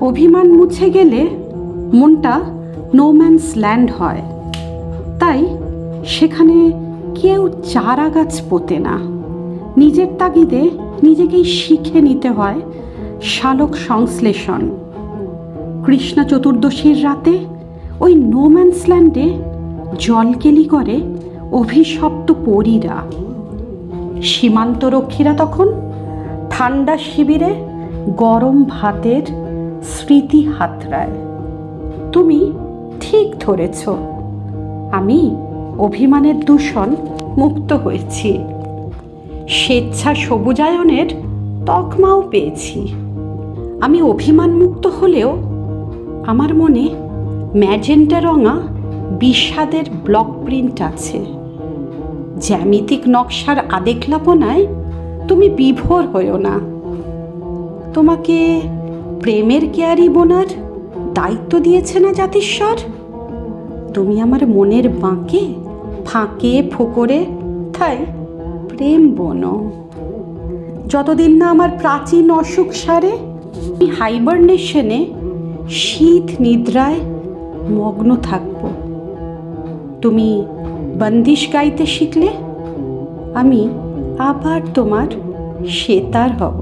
অভিমান মুছে গেলে মনটা নোম্যান্স ল্যান্ড হয়, তাই সেখানে কেউ চারা গাছ পোতে না। নিজের তাগিদে নিজেকেই শিখে নিতে হয় শালক সংশ্লেষণ। কৃষ্ণা চতুর্দশীর রাতে ওই নোম্যান্স ল্যান্ডে জলকেলি করে অভিশপ্ত পরীরা। সীমান্তরক্ষীরা তখন ঠান্ডা শিবিরে গরম ভাতের স্মৃতি হাতড়ায়। তুমি ঠিক ধরেছ, আমি অভিমানের দূষণ মুক্ত হয়েছি, স্বেচ্ছা সবুজায়নের তকমাও পেয়েছি। আমি অভিমান মুক্ত হলেও আমার মনে ম্যাজেন্টা রঙা বিষাদের ব্লক প্রিন্ট আছে। জ্যামিতিক নকশার আদেকলাপনায় তুমি বিভোর হইও না। তোমাকে প্রেমের কেয়ারি বোনার দায়িত্ব দিয়েছে না জাতিস্বর? তুমি আমার মনের বাঁকে ফাঁকে ফোকরে তাই প্রেম বোনো। যতদিন না আমার প্রাচীন অসুখ সারে, আমি হাইবারনেশনে শীত নিদ্রায় মগ্ন থাকব। তুমি বন্দিশ গাইতে শিখলে আমি আবার তোমার সেতার হব।